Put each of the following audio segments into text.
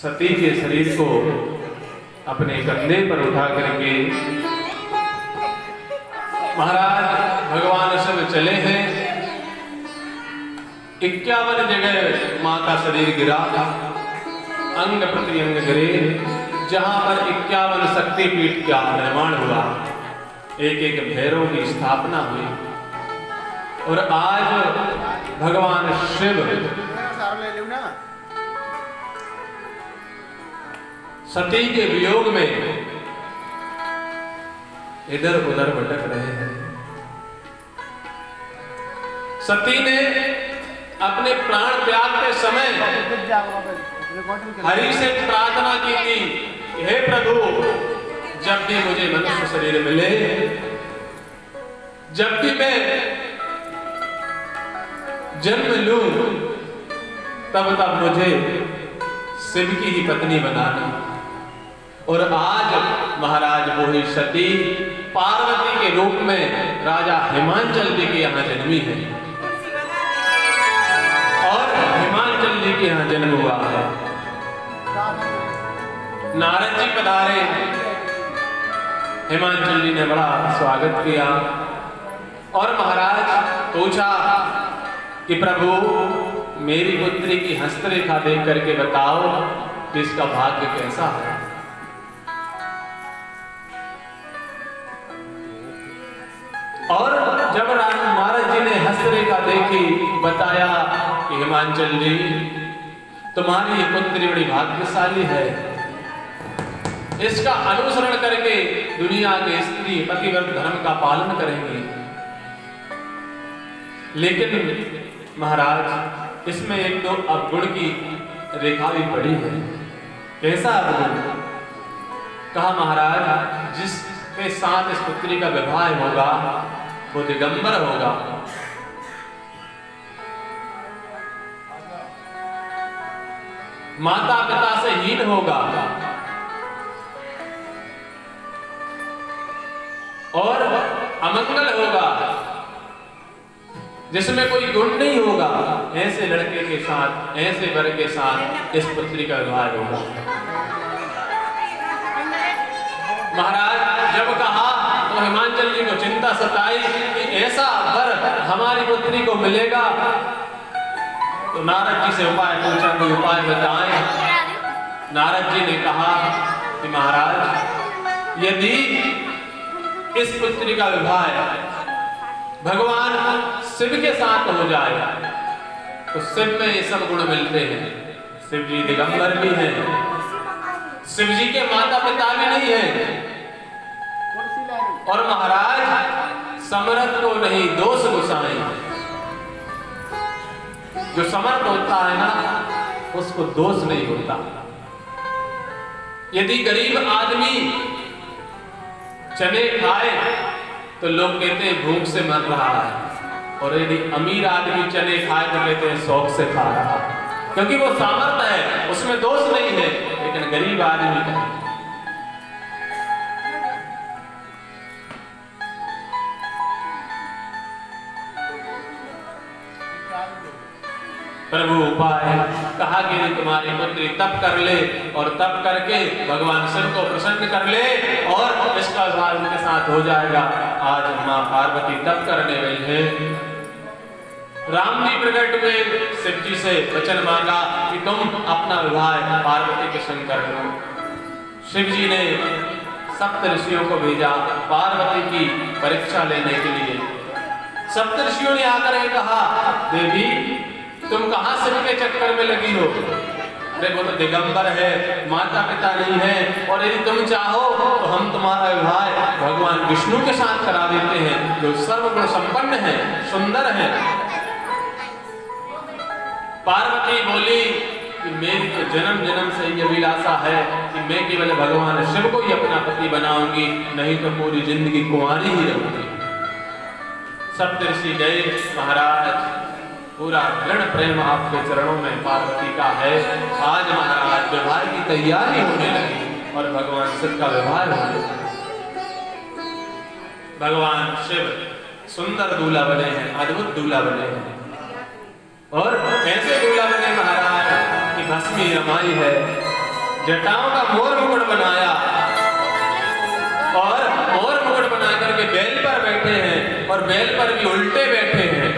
सती के शरीर को अपने कंधे पर उठा करके महाराज भगवान शिव चले हैं। 51 जगह मां का शरीर गिरा, अंग प्रति अंग गिरे, जहां पर 51 शक्तिपीठ का निर्माण हुआ, एक एक भैरव की स्थापना हुई। और आज भगवान शिव सती के वियोग में इधर उधर भटक रहे हैं। सती ने अपने प्राण त्यागते समय हरि से प्रार्थना की थी, हे प्रभु, जब भी मुझे मनुष्य शरीर मिले, जब भी मैं जन्म लूं, तब तब मुझे शिव की ही पत्नी बनाना। और आज महाराज वही सती पार्वती के रूप में राजा हिमांचल जी के यहाँ जन्मी है और हिमांचल जी के यहाँ जन्म हुआ है। नारद जी पधारे, हिमांचल जी ने बड़ा स्वागत किया और महाराज पूछा कि प्रभु, मेरी पुत्री की हस्तरेखा देख करके बताओ कि इसका भाग्य कैसा है। और जब महाराज जी ने हस्तरेखा देखी, बताया कि हिमांचल जी, तुम्हारी ये पुत्री बड़ी भाग्यशाली है, इसका अनुसरण करके दुनिया के स्त्री पतिव्रत धर्म का पालन करेंगे। लेकिन महाराज, इसमें एक तो अवगुण की रेखा भी पड़ी है। कैसा अवगुण? कहा महाराज, जिसके साथ इस पुत्री का विवाह होगा वो दिगंबर होगा। माता पिता से हीन होगा और अमंगल होगा, जिसमें कोई गुण नहीं होगा। ऐसे लड़के के साथ, ऐसे वर के साथ इस पुत्री का विवाह होगा। महाराज जब कहा तो हिमांचल जी को चिंता सताई कि ऐसा वर हमारी पुत्री को मिलेगा। तो नारद जी से उपाय पूछा, कोई उपाय बताएं। नारद जी ने कहा कि महाराज, यदि इस पुत्री का विवाह भगवान शिव के साथ हो जाए तो शिव में ये सब गुण मिलते हैं। शिव जी दिगंबर भी हैं, शिव जी के माता पिता भी नहीं है, और महाराज समर्थ को नहीं दोष गुसाएं। जो समर्थ होता है ना, उसको दोष नहीं होता। यदि गरीब आदमी चने खाए तो लोग कहते हैं भूख से मर रहा है, और यदि अमीर आदमी चने खाए तो कहते हैं शौक से खा रहा है, क्योंकि वो सामर्थ है, उसमें दोष नहीं है। लेकिन गरीब आदमी का प्रभु उपाय कहा कि तुम्हारी पुत्री तप कर ले, और तप करके भगवान शिव को प्रसन्न कर ले और इसका विवाह उनके साथ हो जाएगा। आज मां पार्वती तप करने गई है। राम जी प्रकट हुए, शिव जी से वचन मांगा कि तुम अपना विवाह पार्वती के संग कर लो। शिव जी ने सप्त ऋषियों को भेजा पार्वती की परीक्षा लेने के लिए। सप्त ऋषियों ने आकर कहा, देवी तुम कहां शिव के चक्कर में लगी हो? अरे वो तो दिगंबर है, माता पिता नहीं है, और यदि तुम चाहो तो हम तुम्हारा विवाह भगवान विष्णु के साथ करा देते हैं, जो सर्वगुण संपन्न है, सुंदर है। पार्वती बोली कि मेरी तो जन्म जन्म से ये अभिलाषा है कि मैं केवल भगवान शिव को ही अपना पति बनाऊंगी, नहीं तो पूरी जिंदगी कुंवारी ही रहूंगी। सप्तऋषि गए, महाराज पूरा दृढ़ प्रेम आपके चरणों में पार्वती का है। आज महाराज विवाह की तैयारी होने लगी और भगवान शिव का विवाह होने लगा। भगवान शिव सुंदर दूल्हा बने हैं, अद्भुत दूल्हा बने हैं। और ऐसे दूल्हा बने महाराज की भस्मी रमाई है, जटाओं का मोर मुकुट बनाया और मोर मुकुट बना करके बैल पर बैठे हैं और बैल पर भी उल्टे बैठे हैं।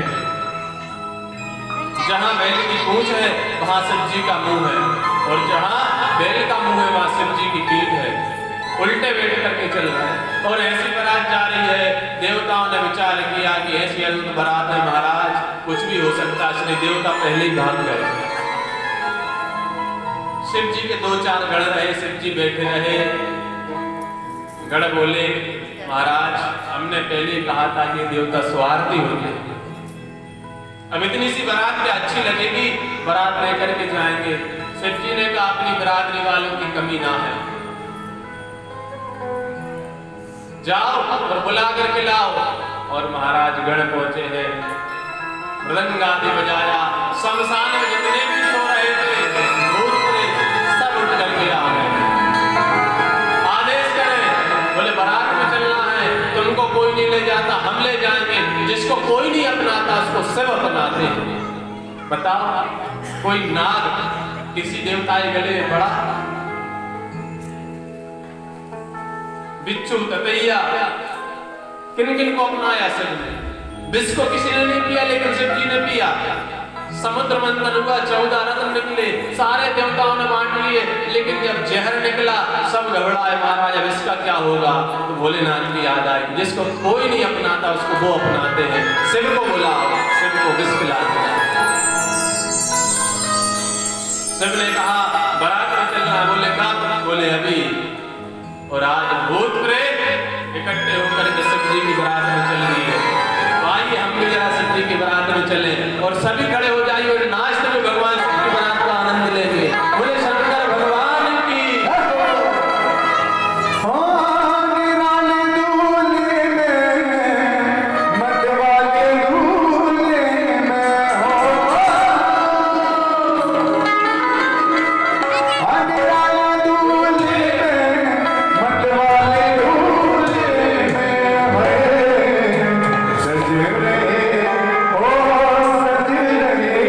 जहां बैल की पूंछ है वहां शिव जी का मुंह है और जहां बैल का मुंह है वहां शिव जी की पीठ है। उल्टे बैठ करके चल रहे हैं और ऐसी बारात जा रही है। देवताओं ने विचार किया कि ऐसी अद्भुत बारात है महाराज, कुछ भी हो सकता है, इसलिए देवता पहले ही भाग गए। शिव जी के 2-4 गण रहे, शिव जी बैठे रहे। गण बोले महाराज हमने पहले ही कहा था कि देवता स्वार्थी होते हैं, अब इतनी सी बारात क्या अच्छी लगेगी, बारात लेकर के जाएंगे। शिव जी ने कहा अपनी बिरादरी वालों की कमी ना है, जाओ और बुला करके लाओ। और महाराज गण पहुंचे हैं, मृदंग आदि बजाया, शमशान में जितने भी सो रहे थे भूत प्रेत सब उठ करके आ गए। आदेश करें, बोले बारात में चलना है, तुमको कोई नहीं ले जाता, हम ले जाएंगे। जिसको कोई नहीं अपनाता उसको सब अपनाते हैं। बताओ कोई नाग किसी देवता के गले में पड़ा, बिच्छू ततैया किन किन को अपनाया शिव ने। विष को किसी ने नहीं पिया लेकिन शिव जी ने पिया। समुद्र मंथन हुआ, 14 रत्न निकले, सारे देवताओं ने बांट लिए, लेकिन जब जहर निकला सब घबराए महाराज अब इसका क्या होगा। तो भोलेनाथ की याद आई, जिसको कोई नहीं अपनाता उसको वो अपनाते हैं। शिव को बुलाओ, शिव को विष पिला दिया। शिव ने कहा बारात में चलना है, बोले कब, बोले अभी। और आज भूत प्रेत इकट्ठे होकर के शिव जी की बारात में चल रही है। तो आइए हम भी जरा शिव जी की बारात में चले और सभी खड़े हो जाइए और नाचते हुए भगवान शिव की बारात का आनंद लेंगे। बोले शंकर भगवान की। सज रहे ओ सज रहे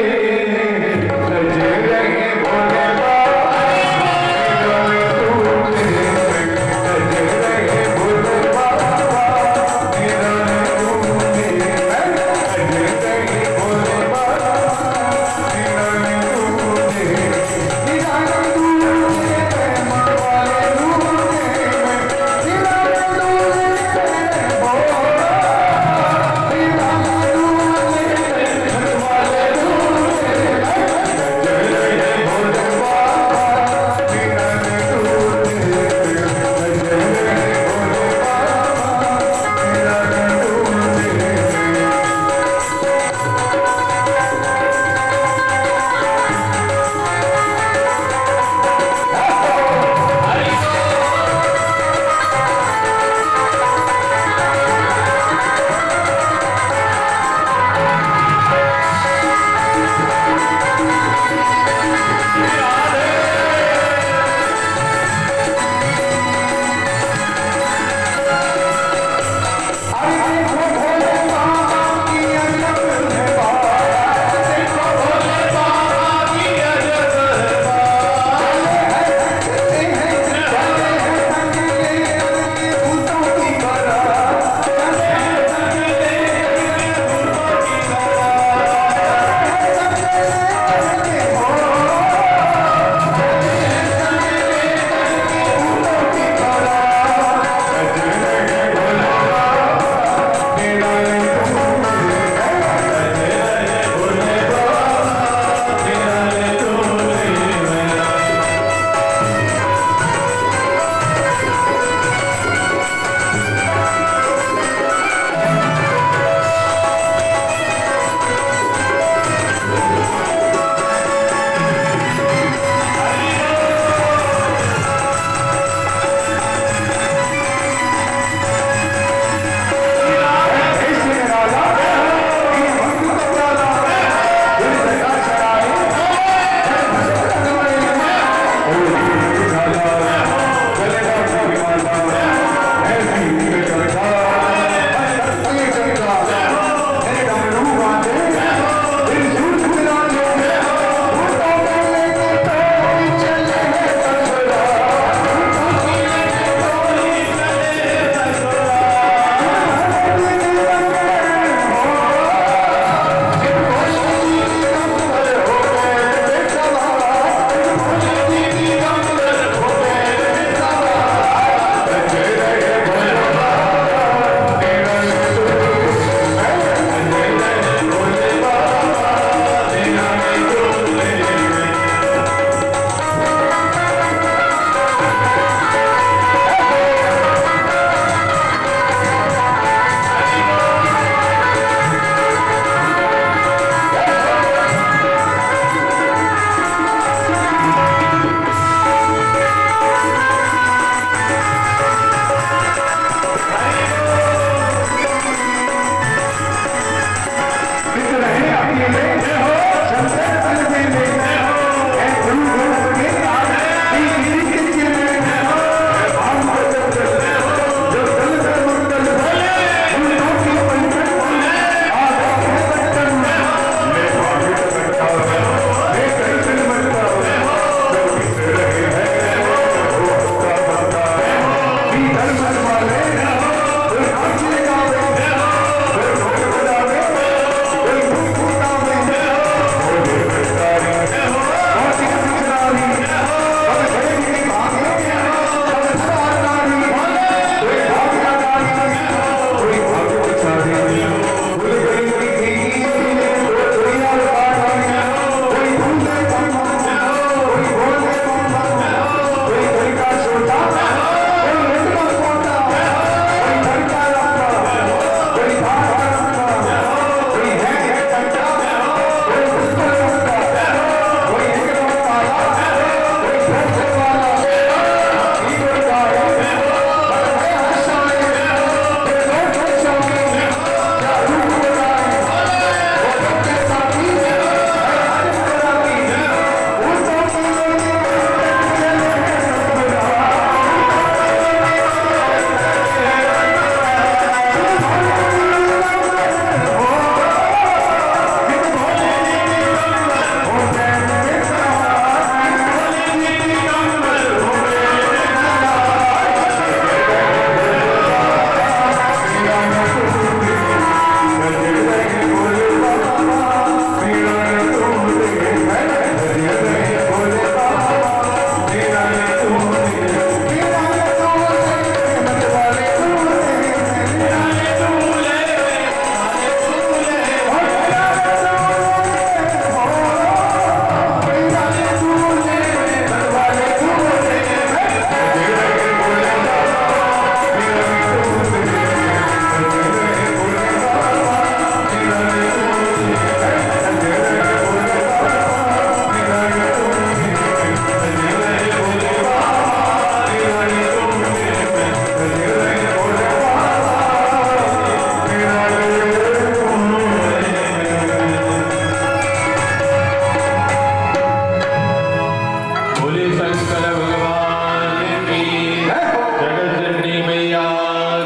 बोले शंकर भगवान की जगत जननी मैया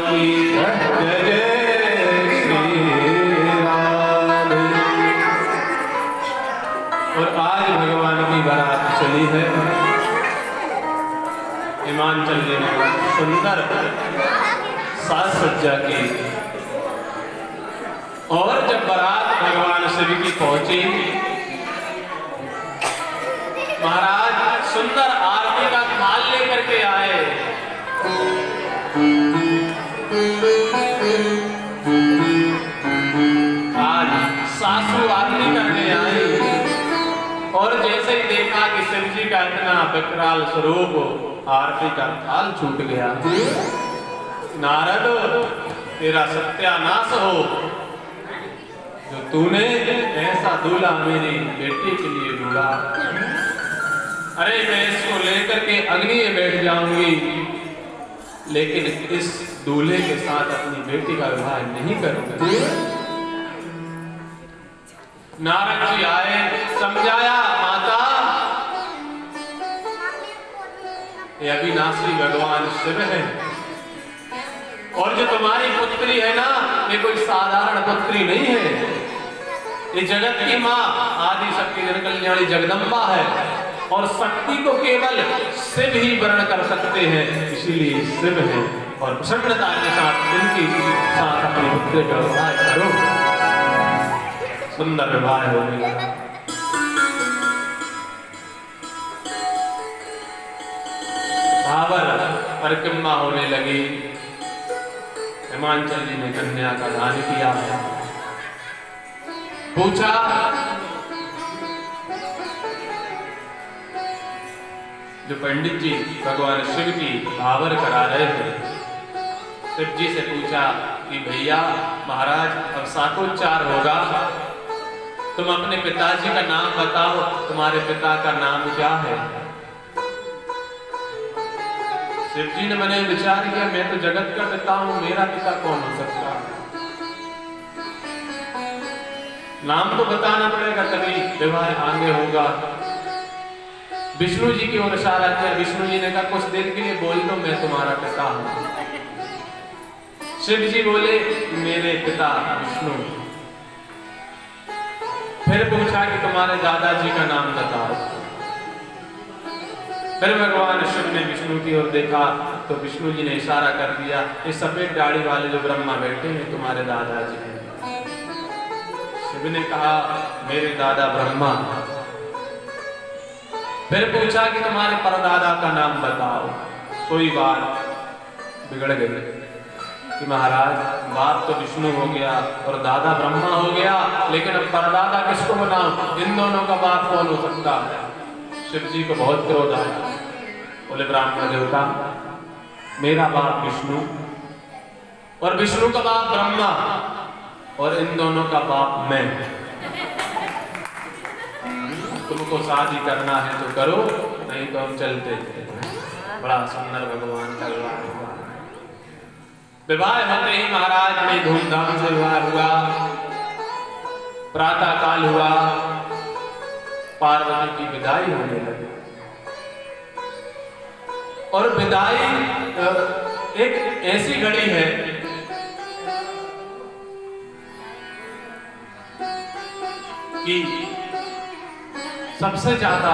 की जय जय श्री राम। और आज भगवान की बारात चली है हिमाचल जिले में सुंदर साज सज्जा की। और जब बारात भगवान शिव की पहुंची, महाराज सुंदर आरती का थाल लेकर के आए। आज सासू आरती करने आई और जैसे ही देखा कि शिव जी का इतना विकराल स्वरूप, आरती का थाल छूट गया। नारद तेरा सत्यानाश हो, जो तूने ऐसा दूल्हा मेरी बेटी के लिए ढूंढा। अरे मैं इसको लेकर के अग्नि में बैठ जाऊंगी, लेकिन इस दूल्हे के साथ अपनी बेटी का विवाह नहीं करूंगा। नारद जी आए, समझाया माता ये अविनाशी भगवान शिव है, और जो तुम्हारी पुत्री है ना, ये कोई साधारण पुत्री नहीं है। ये जगत की माँ आदि शक्ति जन कल्याणी जगदम्बा है, और शक्ति को केवल शिव ही वर्ण कर सकते हैं, इसीलिए शिव है। और प्रसन्नता के साथ इनकी साथ अपने पुत्र का विवाह करो। सुंदर विवाह हो गया। भावर परिक्रमा होने लगी। हिमाचल जी ने कन्या का दान किया। पूछा जो पंडित जी भगवान शिव की भावर करा रहे थे, शिव जी से पूछा कि भैया महाराज अब शाकोच्चार होगा, तुम अपने पिताजी का नाम बताओ, तुम्हारे पिता का नाम क्या है? शिव जी ने मैंने विचार किया, मैं तो जगत का पिता हूं, मेरा पिता कौन हो सकता है? नाम तो बताना पड़ेगा तभी विवाह आगे होगा। विष्णु जी की ओर इशारा किया। विष्णु जी ने कहा कुछ देर के लिए बोल दो, मैं तुम्हारा पिता हूं। शिव जी बोले मेरे पिता विष्णु। फिर पूछा कि तुम्हारे दादाजी का नाम बताओ। फिर भगवान शिव ने विष्णु की ओर देखा तो विष्णु जी ने इशारा कर दिया, इस सफेद दाढ़ी वाले जो ब्रह्मा बैठे हैं तुम्हारे दादाजी हैं। शिव ने कहा मेरे दादा ब्रह्मा। फिर पूछा कि तुम्हारे परदादा का नाम बताओ। कोई बात बिगड़ गई कि महाराज बाप तो विष्णु हो गया और दादा ब्रह्मा हो गया, लेकिन अब परदादा किसको बनाऊं? इन दोनों का बाप कौन हो सकता है? शिव जी को बहुत क्रोध आया। बोले ब्राह्मण देवता, मेरा बाप विष्णु और विष्णु का बाप ब्रह्मा और इन दोनों का बाप मैं। तुमको शादी करना है तो करो, नहीं तो हम चलते थे। बड़ा सुंदर भगवान का विवाह हुआ। विवाह होते ही महाराज में धूमधाम से विवाह हुआ। प्रातः काल हुआ, पार्वती की विदाई होने लगी। और विदाई एक ऐसी घड़ी है कि सबसे ज्यादा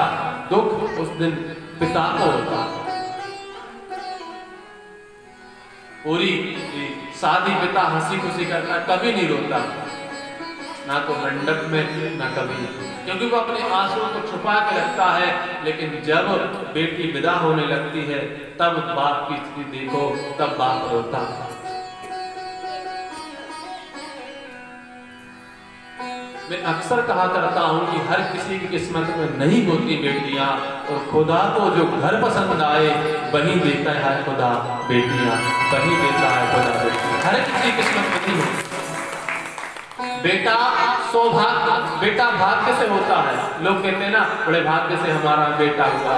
दुख उस दिन पिता को होता। पूरी शादी पिता हंसी खुशी करता, कभी नहीं रोता, ना तो मंडप में ना कभी, क्योंकि वो अपने आंसुओं को छुपा के रखता है। लेकिन जब बेटी विदा होने लगती है तब बाप की स्थिति देखो, तब बाप रोता। मैं अक्सर कहा करता हूं कि हर किसी की किस्मत में नहीं होती बेटियां, और खुदा को जो घर पसंद आए वही देता है खुदा बेटियां, वही देता है खुदा बेटियां। हर किसी की किस्मत में नहीं होती। बेटा सौभाग्य, बेटा भाग्य से होता है। लोग कहते हैं ना बड़े भाग्य से हमारा बेटा हुआ।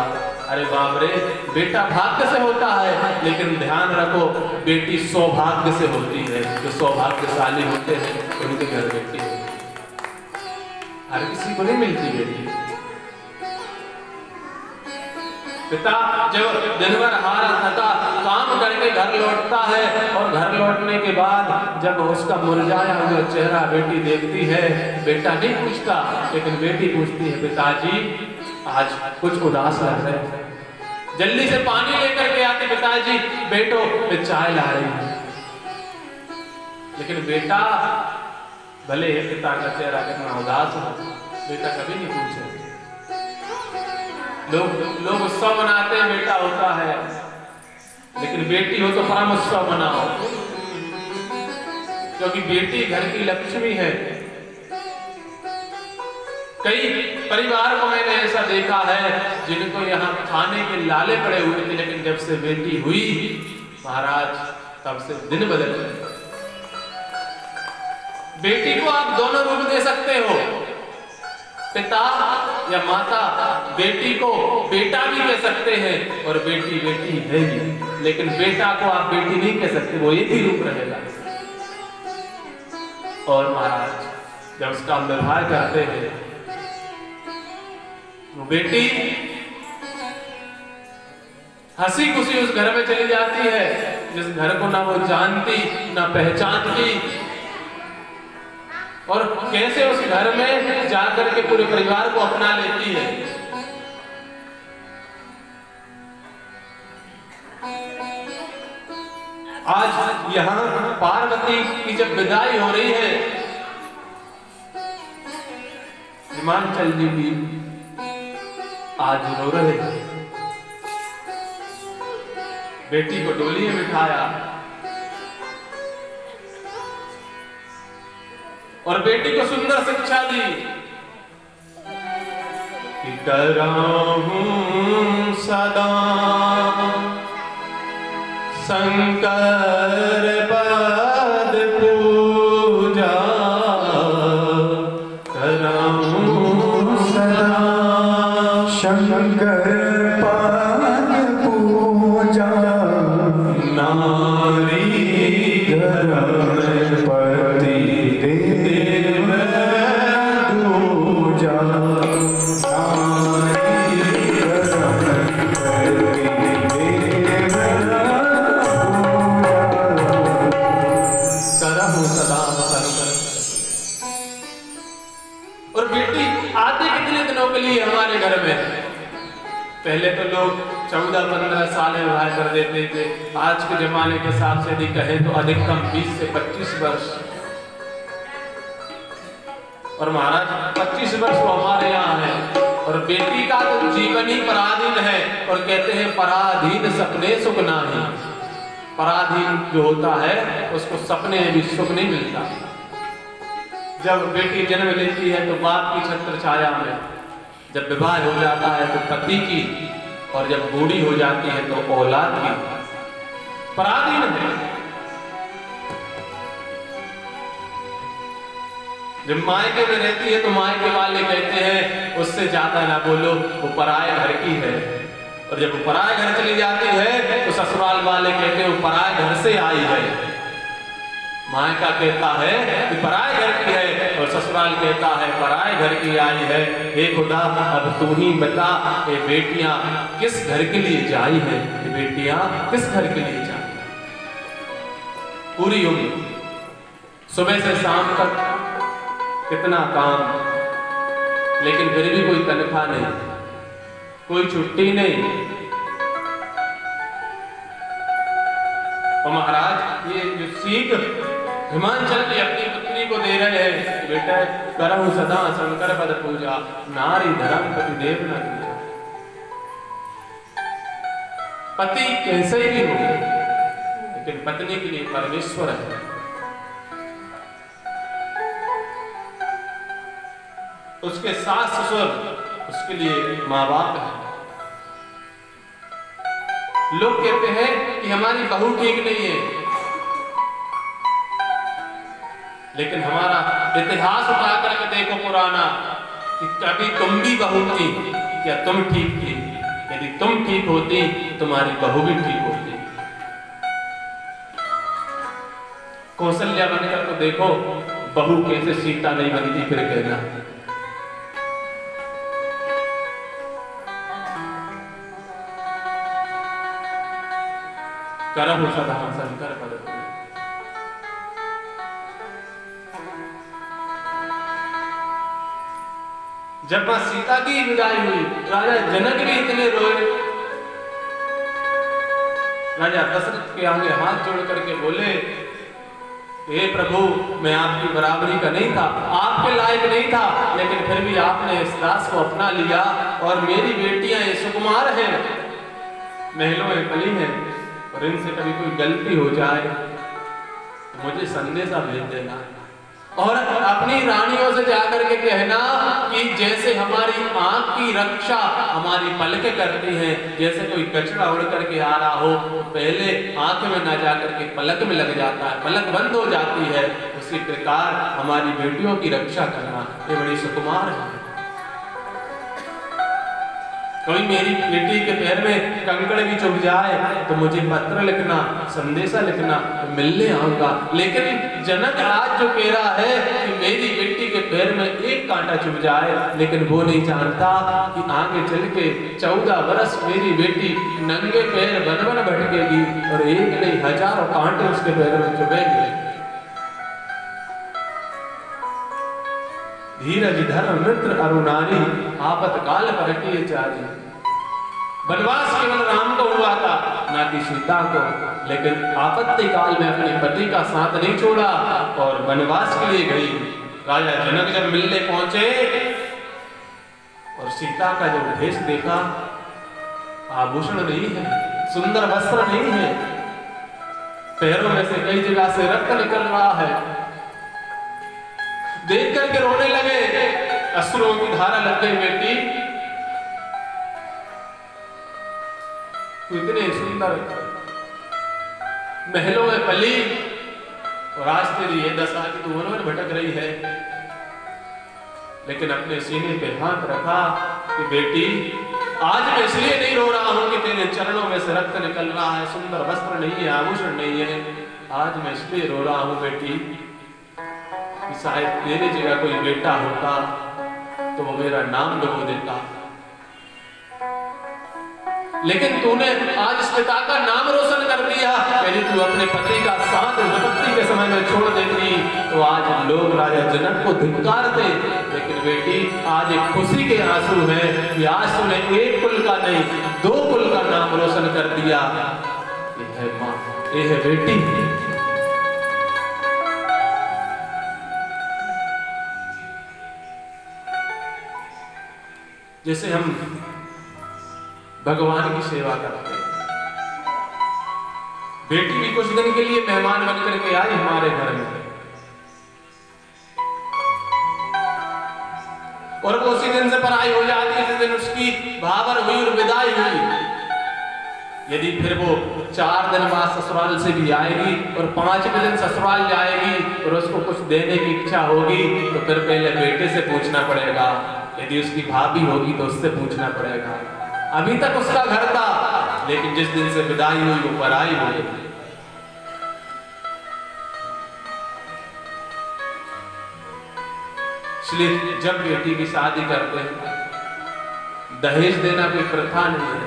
अरे बाप रे, बेटा भाग्य से होता है, लेकिन ध्यान रखो बेटी सौभाग्य से होती है। जो सौभाग्यशाली होते हैं उनके घर बेटी होती है। हर किसी को नहीं मिलती बेटी। पिता जब दिन भर हारा थका काम करके घर लौटता है और घर लौटने के बाद जब उसका मुरझाया हुआ चेहरा बेटी देखती है, बेटा नहीं पूछता लेकिन बेटी पूछती है, पिताजी आज कुछ उदास लग रहे हैं। जल्दी से पानी लेकर के आते, पिताजी बेटो चाय ला रही है। लेकिन बेटा भले पिता का चेहरा कितना उदास हो, बेटा कभी नहीं पूछे। लोग उत्सव मनाते हैं, बेटा होता है, लेकिन बेटी हो तो परम उत्सव मनाओ, क्योंकि बेटी घर की लक्ष्मी है। कई परिवार को मैंने ऐसा देखा है जिनको यहाँ खाने के लाले पड़े हुए थे, लेकिन जब से बेटी हुई महाराज तब से दिन बदल गए। बेटी को आप दोनों रूप दे सकते हो, पिता या माता बेटी को बेटा भी कह सकते हैं और बेटी बेटी है ही, लेकिन बेटा को आप बेटी नहीं कह सकते, वो एक ही रूप रहेगा। और महाराज जब उसका व्यवहार करते हैं वो बेटी हंसी खुशी उस घर में चली जाती है जिस घर को ना वो जानती ना पहचानती, और कैसे उस घर में जाकर के पूरे परिवार को अपना लेती है। आज यहाँ पार्वती की जब विदाई हो रही है, हिमांचल जी भी आज रो रहे हैं। बेटी को डोली में बिठाया और बेटी को सुंदर शिक्षा दी कि कराहूं सदा शंकर पद पूजा, कराहूं सदा शंकर पद पूजा, नारी धर्म पति देव दूजा, नारी धर्म पति देव करहूं सदा शंकर। और बेटी आते कितने दिनों के लिए हमारे घर में? पहले तो लोग 14-15 साल विवाह कर देते थे, आज के जमाने के हिसाब से यदि कहें तो अधिकतम 20 से 25 वर्ष। और महाराज 25 वर्ष वो हमारे यहाँ है, और बेटी का तो जीवन ही पराधीन है, और कहते हैं पराधीन सपने सुख नाही। पराधीन जो होता है उसको सपने में भी सुख नहीं मिलता। जब बेटी जन्म लेती है तो बाप की छत्र छाया में, जब विवाह हो जाता है तो पति की, और जब बूढ़ी हो जाती है तो औलाद की। पराधीन है। जब मायके में रहती है तो मायके वाले कहते हैं उससे ज्यादा ना बोलो, वो पराये घर की है। और जब वो पराये घर चली जाती है तो ससुराल वाले कहते हैं वो पराये घर से आई है। मायका कहता है कि पराये घर की है, और ससुराल कहता है पराये घर की आई है। हे खुदा अब तू ही बता, ये बेटियां किस घर के लिए जाई है? ये बेटियां किस घर के लिए जाई? पूरी उम्र सुबह से शाम तक कितना काम, लेकिन फिर भी कोई तनख्वाह नहीं, कोई छुट्टी नहीं। और महाराज ये जो सीख हिमांचल की अपनी पुत्री को दे रहे हैं, बेटा करहूं सदा शंकर पद पूजा, नारी धर्म पति देव न दूजा। पति कैसे भी हो, लेकिन पत्नी के लिए परमेश्वर है। उसके सास ससुर उसके लिए माँ बाप है। लोग कहते हैं कि हमारी बहू ठीक नहीं है, लेकिन हमारा इतिहास उठा करके देखो पुराना, कि कभी तुम भी बहू थी, क्या तुम ठीक थी? यदि तुम ठीक होती तुम्हारी बहू भी ठीक होती। कौशल्या बनकर तो देखो, बहू कैसे सीता नहीं बनती, फिर कहना। करहु सदा शंकर पद तुमे। जब मां सीता की विदाई हुई, राजा जनक भी इतने रोए। राजा दशरथ के आगे हाथ जोड़ करके बोले, हे प्रभु, मैं आपकी बराबरी का नहीं था, आपके लायक नहीं था, लेकिन फिर भी आपने इस दास को अपना लिया और मेरी बेटियां ये सुकुमार हैं, महलों में पली हैं, और इनसे कभी कोई गलती हो जाए तो मुझे संदेशा भेज देना और अपनी रानियों से जाकर के कहना कि जैसे हमारी आंख की रक्षा हमारी पलकें करती हैं, जैसे कोई कचरा उड़ करके आ रहा हो तो पहले आंख में ना जाकर के पलक में लग जाता है, पलक बंद हो जाती है, उसी प्रकार हमारी बेटियों की रक्षा करना। ये बड़ी सुकुमार है। कोई मेरी बेटी के पैर में कंकड़ भी चुभ जाए तो मुझे पत्र लिखना, संदेशा लिखना, मिलने आऊंगा। लेकिन जनक आज जो कह रहा है कि मेरी बेटी के पैर में एक कांटा चुभ जाए, लेकिन वो नहीं जानता कि आगे चल के 14 वर्ष मेरी बेटी नंगे पैर बन बन भटकेगी और एक नहीं हजारों कांटे उसके पैर में चुभेंगे। धीरज धर्म मित्र अरुणारी, आपतकाल परखिए चारी। वनवास केवल राम को हुआ था, ना कि सीता को, लेकिन आपत्ति काल में अपने पति का साथ नहीं छोड़ा और वनवास के लिए गई। राजा जनक जब मिलने पहुंचे और सीता का जब भेष देखा, आभूषण नहीं है, सुंदर वस्त्र नहीं है, पैरों में से कई जगह से रक्त निकल रहा है, देख करके रोने लगे, अश्रुओं की धारा लग गई। बेटी, तू इतने सुंदर महलों में पली और आज तेरी ये दशा कि तू वन वन भटक रही है। लेकिन अपने सीने पे हाथ रखा कि बेटी, आज मैं इसलिए नहीं रो रहा हूं कि तेरे चरणों में से रक्त निकल रहा है, सुंदर वस्त्र नहीं है, आभूषण नहीं है, आज मैं इसलिए रो रहा हूं बेटी कि शायद तेरी जगह कोई बेटा होता तो वो मेरा नाम डुबो देता, लेकिन तूने आज इस पिता का नाम रोशन कर दिया। यदि तू अपने पति का साथ विपत्ति के समय में छोड़ देती तो आज लोग राजा जनक को धिक्कारते। लेकिन बेटी, आज एक खुशी के आंसू हैं कि आज तूने एक कुल का नहीं 2 कुल का नाम रोशन कर दिया। ये है माँ, ये है बेटी। जैसे हम भगवान की सेवा करते हैं, बेटी भी कुछ दिन के लिए मेहमान बनकर के आई हमारे घर में और वो उसी दिन से पराई हो जाती है जिस दिन उसकी भावर हुई और विदाई हुई। यदि फिर वो 4 दिन बाद ससुराल से भी आएगी और 5वें दिन ससुराल जाएगी और उसको कुछ देने की इच्छा होगी तो फिर पहले बेटे से पूछना पड़ेगा, यदि उसकी भाभी होगी तो उससे पूछना पड़ेगा। अभी तक उसका घर था, लेकिन जिस दिन से विदाई हुई वो पराई हो गई। इसलिए जब बेटी की शादी करते हैं, दहेज देना कोई प्रथा नहीं है,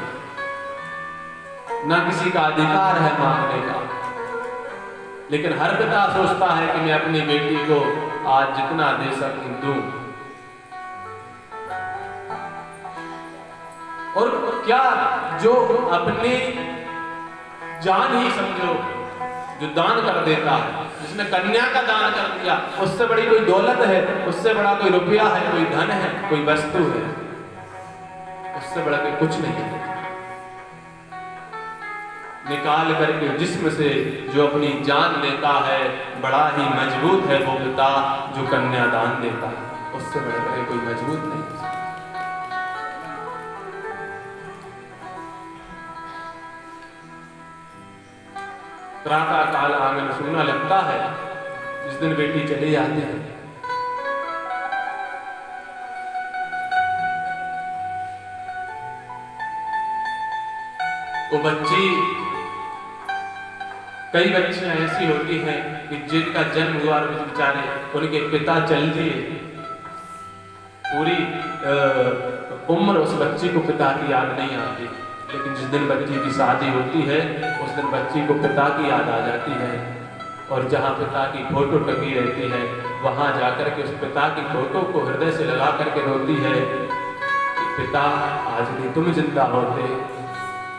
ना किसी का अधिकार है मांगने का, लेकिन हर पिता सोचता है कि मैं अपनी बेटी को आज जितना दे सकूं दूं। और क्या जो अपनी जान ही समझो जो दान कर देता है, जिसने कन्या का दान कर दिया, उससे बड़ी कोई दौलत है, उससे बड़ा कोई रुपया है, कोई धन है, कोई वस्तु है, उससे बड़ा कोई कुछ नहीं है। निकाल करके जिस्म से जो अपनी जान देता है, बड़ा ही मजबूत है वो पिता जो कन्यादान देता है, उससे बड़ा कोई मजबूत नहीं है। प्रातः काल आंगन सूना लगता है, जिस दिन बेटी चली जाती है। वो बच्ची, कई बच्चियां ऐसी होती हैं कि जिनका जन्म हुआ और बेचारे उनके पिता चल दिए, पूरी उम्र उस बच्ची को पिता की याद नहीं आती, लेकिन जिस दिन बच्ची की शादी होती है उस दिन बच्ची को पिता की याद आ जाती है, और जहाँ पिता की फोटो टंगी रहती है वहाँ जाकर के उस पिता की फोटो को हृदय से लगा करके रोती है कि पिता आज भी तुम जिंदा होते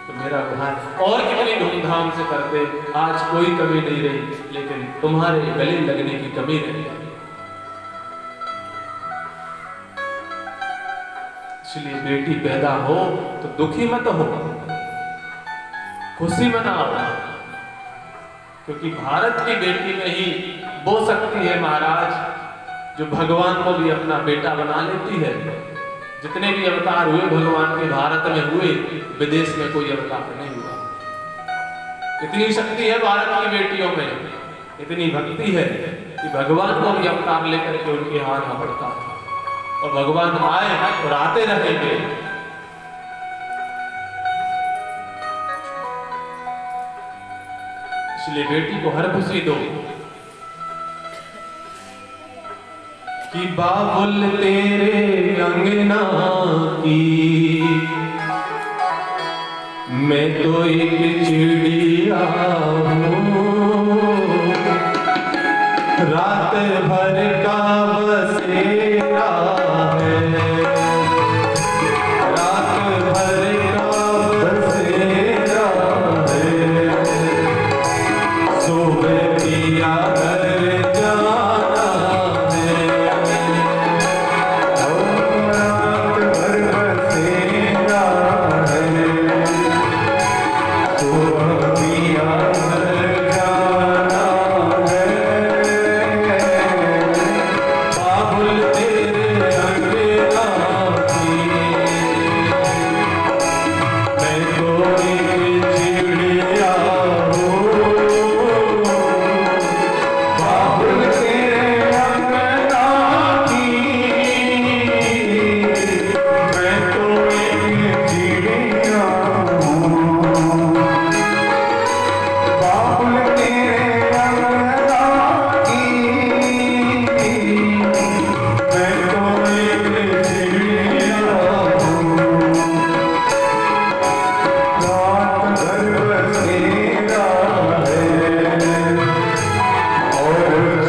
तो मेरा विवाह और कितनी धूमधाम से करते, आज कोई कमी नहीं रही, लेकिन तुम्हारे गले लगने की कमी रह गई। इसलिए बेटी पैदा हो तो दुखी मत हो, खुशी मनाओ, क्योंकि भारत की बेटी में ही वो शक्ति है महाराज जो भगवान को भी अपना बेटा बना लेती है। जितने भी अवतार हुए भगवान के भारत में हुए, विदेश में कोई अवतार नहीं हुआ। इतनी शक्ति है भारत की बेटियों में, इतनी भक्ति है कि भगवान को भी अवतार लेकर के उनके हाथ में पड़ता है, और भगवान आए और आते रहेंगे। इसलिए बेटी को हर खुशी दो कि बाबुल तेरे अंगना की मैं तो एक चिड़िया हूँ, रात भर का बसेरा है, रात भर का बसेरा है, सुबह पिया घर जाना है, रात भर बसेरा है, सुबह पिया घर जाना है, बाबुल तेरे अंगना की मैं तो एक चिड़िया हूँ, बाबुल तेरे अंगना की मैं तो एक चिड़िया हूँ, बाबुल तेरे अंगना की मैं तो एक चिड़िया हूँ, रात भर बसेरा है और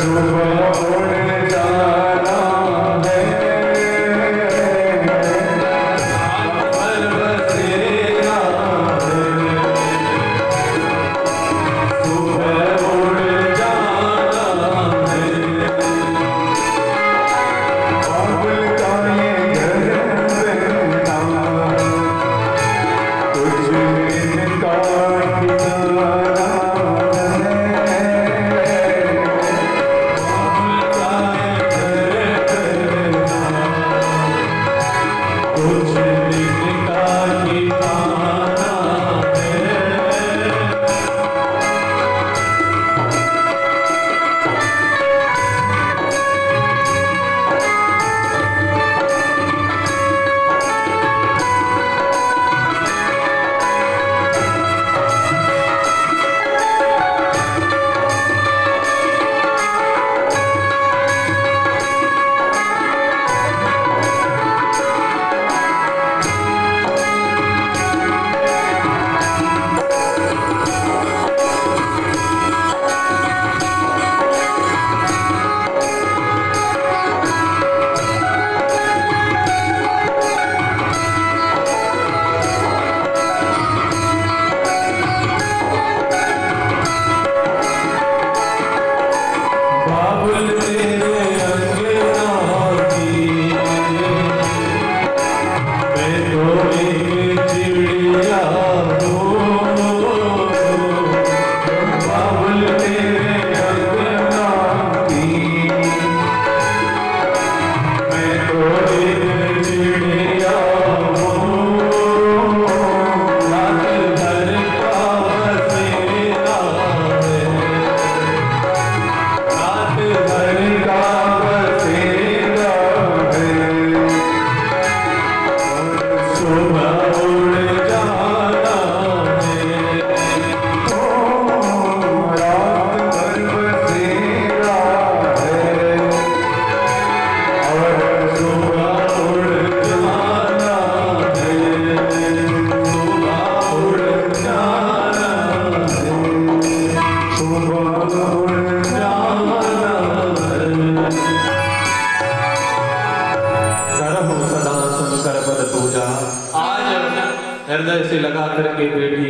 सुबह उड़ जाना है, रात भर बसेरा है, सुबह उड़ जाना है, बाबुल का ये घर रहना कुछ दिन का ठिकाना है, बाबुल का ये घर रहना कुछ दिन का ठिकाना है।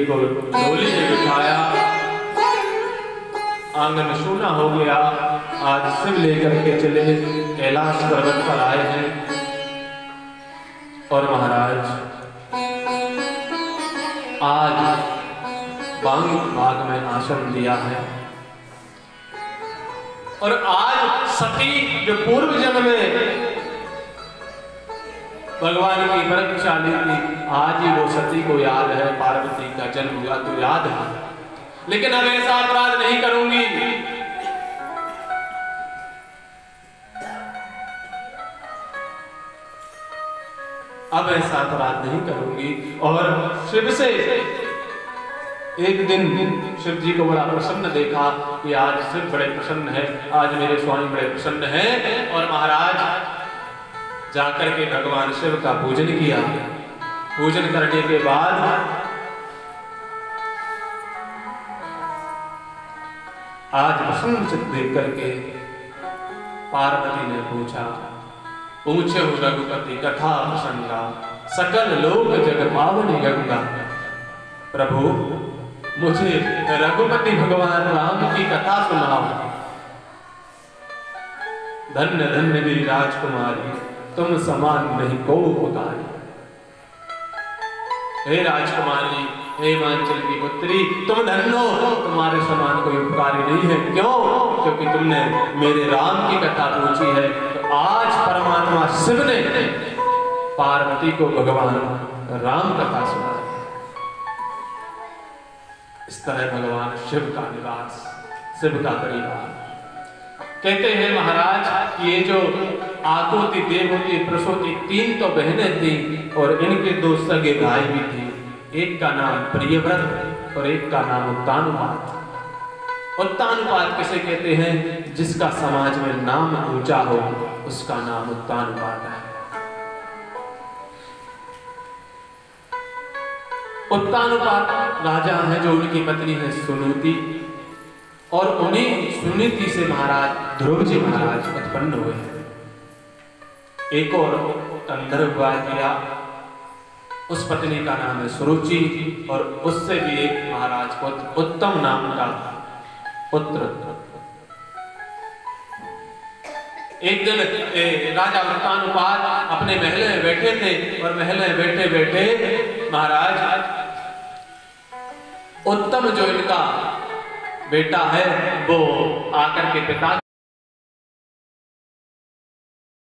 देवी को डोली में बिठाया, आंगन सूना हो गया। आज शिव लेकर के चले कैलाश पर्वत पर आए हैं और महाराज आज बाग में आसन दिया है और आज सती जो पूर्व जन्म में भगवान की परीक्षा ली थी, आज ही वो सती को याद है, पार्वती का जन्म हुआ तो याद है, लेकिन अब ऐसा अपराध नहीं करूंगी। अब ऐसा अपराध नहीं करूंगी। और शिव से एक दिन शिव जी को बड़ा प्रसन्न देखा कि आज शिव बड़े प्रसन्न है, आज मेरे स्वामी बड़े प्रसन्न हैं। और महाराज जाकर के भगवान शिव का पूजन किया। पूजन करने के बाद आज प्रसन्न चित्त देख करके पार्वती ने पूछा, पूछे हो रघुपति कथा प्रसंगा, सकल लोक जग पावनी गंगा। प्रभु मुझे रघुपति भगवान राम की कथा सुनाओ। धन्य धन्य मेरी राजकुमारी, तुम समान नहीं को उतारी। हे राजकुमारी, हे हिमांचल की पुत्री, तुम धन्य हो, तुम्हारे समान कोई उपकारी नहीं है। क्यों? क्योंकि तुमने मेरे राम की कथा पूछी है। तो आज परमात्मा शिव ने पार्वती को भगवान राम कथा सुनाई। इस तरह भगवान शिव का निवास, शिव का परिवार। कहते हैं महाराज कि ये जो आकुति, देवहूति, प्रसूति, 3 तो बहनें थी और इनके 2 सगे भाई भी थे। एक का नाम प्रियव्रत और एक का नाम उत्तानुपात। उत्तानुपात किसे कहते हैं? जिसका समाज में नाम ऊंचा हो, उसका नाम उत्तानुपात है। उत्तानुपात राजा है जो उनकी पत्नी है सुनीति, और उन्हीं सुनीति से महाराज ध्रुव जी महाराज उत्पन्न हुए हैं। एक और अंदर विवाह किया, उस पत्नी का नाम है सुरुचि, और उससे भी एक महाराज को उत्तम नाम का पुत्र। एक दिन राजा उत्तानुपात अपने महल में बैठे थे और महल में बैठे बैठे महाराज उत्तम जो इनका बेटा है वो आकर के पिता